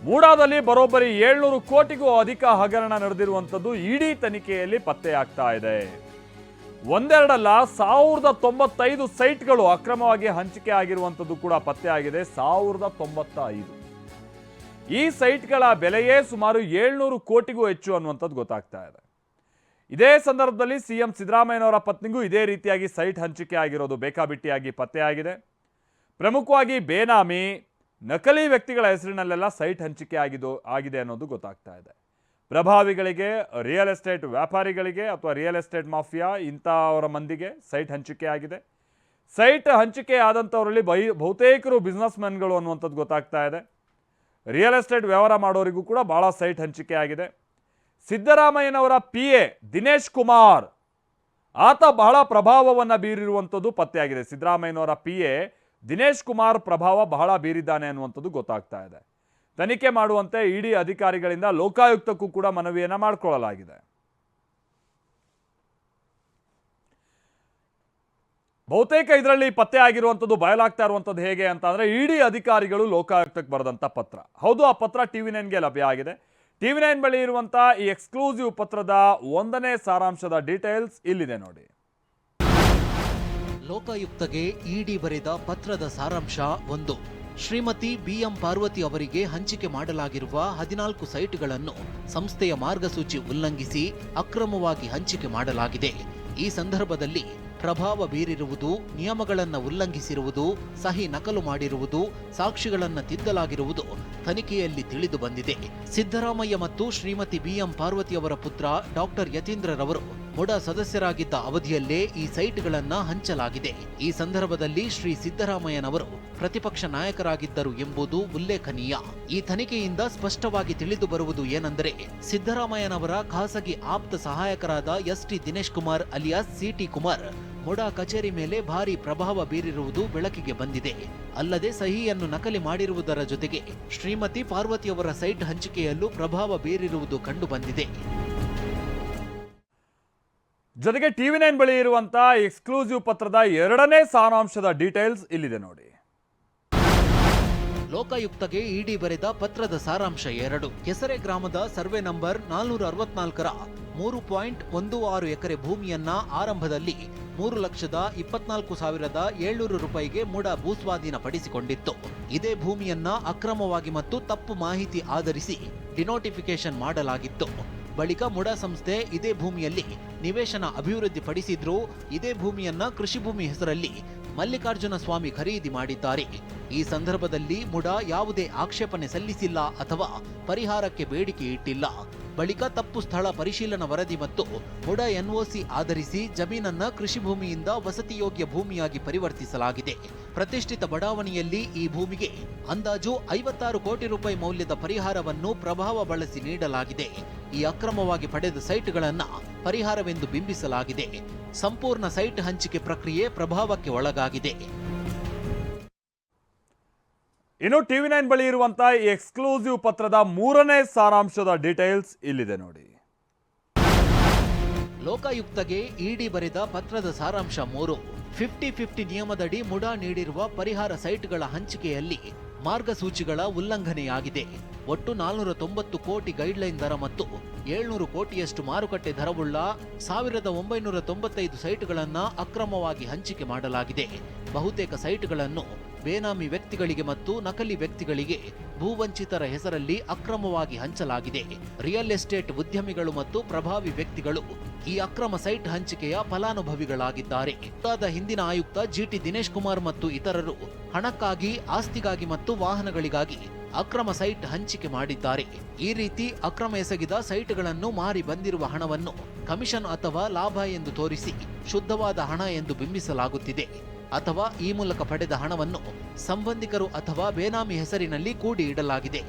ಮೂಡಾದಲ್ಲಿ ಬರೋಬ್ಬರಿ 700 ಕೋಟಿಗೂ ಅಧಿಕ ಹಗರಣ ನಡೆದಿರುವಂಥದ್ದು ಇಡಿ ತನಿಖೆಯಲ್ಲಿ ಪತ್ತೆಯಾಗ್ತಾ ಇದೆ. ಒಂದೆರಡಲ್ಲ 1095 ಸೈಟ್ಗಳು ಅಕ್ರಮವಾಗಿ ಹಂಚಿಕೆ ಆಗಿರುವಂಥದ್ದು ಕೂಡ ಪತ್ತೆಯಾಗಿದೆ. 1095 ಈ ಸೈಟ್ಗಳ ಬೆಲೆಯೇ ಸುಮಾರು 700 ಕೋಟಿಗೂ ಹೆಚ್ಚು ಅನ್ನುವಂಥದ್ದು ಗೊತ್ತಾಗ್ತಾ ಇದೆ. ಇದೇ ಸಂದರ್ಭದಲ್ಲಿ ಸಿಎಂ ಸಿದ್ದರಾಮಯ್ಯನವರ ಪತ್ನಿಗೂ ಇದೇ ರೀತಿಯಾಗಿ ಸೈಟ್ ಹಂಚಿಕೆ ಆಗಿರೋದು ಬೇಕಾಬಿಟ್ಟಿಯಾಗಿ ಪತ್ತೆಯಾಗಿದೆ. ಪ್ರಮುಖವಾಗಿ ಬೇನಾಮಿ ನಕಲಿ ವ್ಯಕ್ತಿಗಳ ಹೆಸರಿನಲ್ಲೆಲ್ಲ ಸೈಟ್ ಹಂಚಿಕೆ ಆಗಿದೆ ಅನ್ನೋದು ಗೊತ್ತಾಗ್ತಾ ಇದೆ. ಪ್ರಭಾವಿಗಳಿಗೆ, ರಿಯಲ್ ಎಸ್ಟೇಟ್ ವ್ಯಾಪಾರಿಗಳಿಗೆ ಅಥವಾ ರಿಯಲ್ ಎಸ್ಟೇಟ್ ಮಾಫಿಯಾ ಇಂಥವರ ಮಂದಿಗೆ ಸೈಟ್ ಹಂಚಿಕೆ ಆಗಿದೆ. ಸೈಟ್ ಹಂಚಿಕೆ ಆದಂಥವರಲ್ಲಿ ಬಹುತೇಕರು ಬಿಸ್ನೆಸ್ ಮೆನ್ಗಳು ಅನ್ನುವಂಥದ್ದು ಗೊತ್ತಾಗ್ತಾ ಇದೆ. ರಿಯಲ್ ಎಸ್ಟೇಟ್ ವ್ಯವಹಾರ ಮಾಡೋರಿಗೂ ಕೂಡ ಭಾಳ ಸೈಟ್ ಹಂಚಿಕೆ ಆಗಿದೆ. ಸಿದ್ದರಾಮಯ್ಯನವರ PA ದಿನೇಶ್ ಕುಮಾರ್ ಆತ ಬಹಳ ಪ್ರಭಾವವನ್ನು ಬೀರಿರುವಂಥದ್ದು ಪತ್ತೆಯಾಗಿದೆ. ಸಿದ್ದರಾಮಯ್ಯನವರ PA ದಿನೇಶ್ ಕುಮಾರ್ ಪ್ರಭಾವ ಬಹಳ ಬೀರಿದ್ದಾನೆ ಅನ್ನುವಂಥದ್ದು ಗೊತ್ತಾಗ್ತಾ ಇದೆ. ತನಿಖೆ ಮಾಡುವಂತೆ ಇಡಿ ಅಧಿಕಾರಿಗಳಿಂದ ಲೋಕಾಯುಕ್ತಕ್ಕೂ ಕೂಡ ಮನವಿಯನ್ನು ಮಾಡಿಕೊಳ್ಳಲಾಗಿದೆ. ಬಹುತೇಕ ಇದರಲ್ಲಿ ಪತ್ತೆ ಆಗಿರುವಂಥದ್ದು ಬಯಲಾಗ್ತಾ ಇರುವಂಥದ್ದು ಹೇಗೆ ಅಂತ ಅಂದರೆ ಇಡಿ ಅಧಿಕಾರಿಗಳು ಲೋಕಾಯುಕ್ತಕ್ಕೆ ಬರೆದಂಥ ಪತ್ರ. ಹೌದು, ಆ ಪತ್ರ TV9ಗೆ ಲಭ್ಯ ಆಗಿದೆ. TV9 ಬಳಿ ಇರುವಂಥ ಈ ಎಕ್ಸ್ಕ್ಲೂಸಿವ್ ಪತ್ರದ 1ನೇ ಸಾರಾಂಶದ ಡೀಟೇಲ್ಸ್ ಇಲ್ಲಿದೆ ನೋಡಿ. ಲೋಕಾಯುಕ್ತಗೆ ಇಡಿ ಬರೆದ ಪತ್ರದ ಸಾರಾಂಶ 1. ಶ್ರೀಮತಿ BM ಪಾರ್ವತಿ ಅವರಿಗೆ ಹಂಚಿಕೆ ಮಾಡಲಾಗಿರುವ 14 ಸೈಟ್ಗಳನ್ನು ಸಂಸ್ಥೆಯ ಮಾರ್ಗಸೂಚಿ ಉಲ್ಲಂಘಿಸಿ ಅಕ್ರಮವಾಗಿ ಹಂಚಿಕೆ ಮಾಡಲಾಗಿದೆ. ಈ ಸಂದರ್ಭದಲ್ಲಿ ಪ್ರಭಾವ ಬೀರಿರುವುದು, ನಿಯಮಗಳನ್ನು ಉಲ್ಲಂಘಿಸಿರುವುದು, ಸಹಿ ನಕಲು ಮಾಡಿರುವುದು, ಸಾಕ್ಷಿಗಳನ್ನು ತಿದ್ದಲಾಗಿರುವುದು ತನಿಖೆಯಲ್ಲಿ ತಿಳಿದು ಬಂದಿದೆ. ಸಿದ್ದರಾಮಯ್ಯ ಮತ್ತು ಶ್ರೀಮತಿ BM ಪಾರ್ವತಿ ಅವರ ಪುತ್ರ ಡಾಕ್ಟರ್ ಯತೀಂದ್ರರವರು ಮುಡಾ ಸದಸ್ಯರಾಗಿದ್ದ ಅವಧಿಯಲ್ಲೇ ಈ ಸೈಟ್ಗಳನ್ನು ಹಂಚಲಾಗಿದೆ. ಈ ಸಂದರ್ಭದಲ್ಲಿ ಶ್ರೀ ಸಿದ್ದರಾಮಯ್ಯನವರು ಪ್ರತಿಪಕ್ಷ ನಾಯಕರಾಗಿದ್ದರು ಎಂಬುದು ಉಲ್ಲೇಖನೀಯ. ಈ ತನಿಖೆಯಿಂದ ಸ್ಪಷ್ಟವಾಗಿ ತಿಳಿದು ಬರುವುದು ಏನೆಂದರೆ, ಸಿದ್ದರಾಮಯ್ಯನವರ ಖಾಸಗಿ ಆಪ್ತ ಸಹಾಯಕರಾದ ST Dinesh Kumar alias CT Kumar MUDA ಕಚೇರಿ ಮೇಲೆ ಭಾರಿ ಪ್ರಭಾವ ಬೀರಿರುವುದು ಬೆಳಕಿಗೆ ಬಂದಿದೆ. ಅಲ್ಲದೆ ಸಹಿಯನ್ನು ನಕಲಿ ಮಾಡಿರುವುದರ ಜೊತೆಗೆ ಶ್ರೀಮತಿ ಪಾರ್ವತಿಯವರ ಸೈಟ್ ಹಂಚಿಕೆಯಲ್ಲೂ ಪ್ರಭಾವ ಬೀರಿರುವುದು ಕಂಡು ಬಂದಿದೆ. ಜೊತೆಗೆ TV9 ಬಳಿ ಇರುವಂತಹ ಎಕ್ಸ್ಕ್ಲೂಸಿವ್ ಪತ್ರದ 2ನೇ ಸಾರಾಂಶದ ಡೀಟೇಲ್ಸ್ ಇಲ್ಲಿದೆ ನೋಡಿ. ಲೋಕಾಯುಕ್ತಗೆ ಇಡಿ ಬರೆದ ಪತ್ರದ ಸಾರಾಂಶ 2. ಕೆಸರೆ ಗ್ರಾಮದ ಸರ್ವೆ ನಂಬರ್ 464ರ 3.16 ಎಕರೆ ಭೂಮಿಯನ್ನ ಆರಂಭದಲ್ಲಿ 3,24,700 ರೂಪಾಯಿಗೆ ಮುಡಾ ಭೂಸ್ವಾಧೀನ ಪಡಿಸಿಕೊಂಡಿತ್ತು. ಇದೇ ಭೂಮಿಯನ್ನ ಅಕ್ರಮವಾಗಿ ಮತ್ತು ತಪ್ಪು ಮಾಹಿತಿ ಆಧರಿಸಿ ಡಿನೋಟಿಫಿಕೇಶನ್ ಮಾಡಲಾಗಿತ್ತು. ಬಳಿಕ ಮುಡಾ ಸಂಸ್ಥೆ ಇದೇ ಭೂಮಿಯಲ್ಲಿ ನಿವೇಶನ ಅಭಿವೃದ್ಧಿ ಪಡಿಸಿದ್ರು. ಇದೇ ಭೂಮಿಯನ್ನ ಕೃಷಿ ಭೂಮಿ ಹೆಸರಲ್ಲಿ ಮಲ್ಲಿಕಾರ್ಜುನ ಸ್ವಾಮಿ ಖರೀದಿ ಮಾಡಿದ್ದಾರೆ. ಈ ಸಂದರ್ಭದಲ್ಲಿ ಮುಡಾ ಯಾವುದೇ ಆಕ್ಷೇಪಣೆ ಸಲ್ಲಿಸಿಲ್ಲ ಅಥವಾ ಪರಿಹಾರಕ್ಕೆ ಬೇಡಿಕೆ ಇಟ್ಟಿಲ್ಲ. ಬಳಿಕ ತಪ್ಪು ಸ್ಥಳ ಪರಿಶೀಲನಾ ವರದಿ ಮತ್ತು ಮುಡಾ NOC ಆಧರಿಸಿ ಜಮೀನನ್ನ ಕೃಷಿ ಭೂಮಿಯಿಂದ ವಸತಿ ಯೋಗ್ಯ ಭೂಮಿಯಾಗಿ ಪರಿವರ್ತಿಸಲಾಗಿದೆ. ಪ್ರತಿಷ್ಠಿತ ಬಡಾವಣೆಯಲ್ಲಿ ಈ ಭೂಮಿಗೆ ಅಂದಾಜು 56 ಕೋಟಿ ರೂಪಾಯಿ ಮೌಲ್ಯದ ಪರಿಹಾರವನ್ನು ಪ್ರಭಾವ ಬಳಸಿ ನೀಡಲಾಗಿದೆ. ಈ ಅಕ್ರಮವಾಗಿ ಪಡೆದ ಸೈಟ್ಗಳನ್ನ ಪರಿಹಾರವೆಂದು ಬಿಂಬಿಸಲಾಗಿದೆ. ಸಂಪೂರ್ಣ ಸೈಟ್ ಹಂಚಿಕೆ ಪ್ರಕ್ರಿಯೆ ಪ್ರಭಾವಕ್ಕೆ ಒಳಗಾಗಿದೆ. ಇನ್ನು TV9 ಬಳಿ ಇರುವಂತಹ ಈ ಎಕ್ಸ್ಕ್ಲೂಸಿವ್ ಪತ್ರದ 3ನೇ ಸಾರಾಂಶದ ಡೀಟೇಲ್ಸ್ ಇಲ್ಲಿದೆ ನೋಡಿ. ಲೋಕಾಯುಕ್ತಗೆ ಇಡಿ ಬರೆದ ಪತ್ರದ ಸಾರಾಂಶ 3. 50-50 ನಿಯಮದಡಿ ಮುಡಾ ನೀಡಿರುವ ಪರಿಹಾರ ಸೈಟ್ಗಳ ಹಂಚಿಕೆಯಲ್ಲಿ ಮಾರ್ಗಸೂಚಿಗಳ ಉಲ್ಲಂಘನೆಯಾಗಿದೆ. ಒಟ್ಟು 490 ಕೋಟಿ ಗೈಡ್ಲೈನ್ ದರ ಮತ್ತು 700 ಕೋಟಿಯಷ್ಟು ಮಾರುಕಟ್ಟೆ ದರವುಳ್ಳ 1995 ಸೈಟ್ಗಳನ್ನು ಅಕ್ರಮವಾಗಿ ಹಂಚಿಕೆ ಮಾಡಲಾಗಿದೆ. ಬಹುತೇಕ ಸೈಟ್ಗಳನ್ನು ಬೇನಾಮಿ ವ್ಯಕ್ತಿಗಳಿಗೆ ಮತ್ತು ನಕಲಿ ವ್ಯಕ್ತಿಗಳಿಗೆ ಭೂವಂಚಿತರ ಹೆಸರಲ್ಲಿ ಅಕ್ರಮವಾಗಿ ಹಂಚಲಾಗಿದೆ. ರಿಯಲ್ ಎಸ್ಟೇಟ್ ಉದ್ಯಮಿಗಳು ಮತ್ತು ಪ್ರಭಾವಿ ವ್ಯಕ್ತಿಗಳು ಈ ಅಕ್ರಮ ಸೈಟ್ ಹಂಚಿಕೆಯ ಫಲಾನುಭವಿಗಳಾಗಿದ್ದಾರೆ. ಮುಡಾದ ಹಿಂದಿನ ಆಯುಕ್ತ GT ದಿನೇಶ್ ಕುಮಾರ್ ಮತ್ತು ಇತರರು ಹಣಕ್ಕಾಗಿ, ಆಸ್ತಿಗಾಗಿ ಮತ್ತು ವಾಹನಗಳಿಗಾಗಿ ಅಕ್ರಮ ಸೈಟ್ ಹಂಚಿಕೆ ಮಾಡಿದ್ದಾರೆ. ಈ ರೀತಿ ಅಕ್ರಮ ಎಸಗಿದ ಸೈಟ್ಗಳನ್ನು ಮಾರಿ ಬಂದಿರುವ ಹಣವನ್ನು ಕಮಿಷನ್ ಅಥವಾ ಲಾಭ ಎಂದು ತೋರಿಸಿ ಶುದ್ಧವಾದ ಹಣ ಎಂದು ಬಿಂಬಿಸಲಾಗುತ್ತಿದೆ. ಅಥವಾ ಈ ಮೂಲಕ ಪಡೆದ ಹಣವನ್ನು ಸಂಬಂಧಿಕರು ಅಥವಾ ಬೇನಾಮಿ ಹೆಸರಿನಲ್ಲಿ ಕೂಡಿ ಇಡಲಾಗಿದೆ.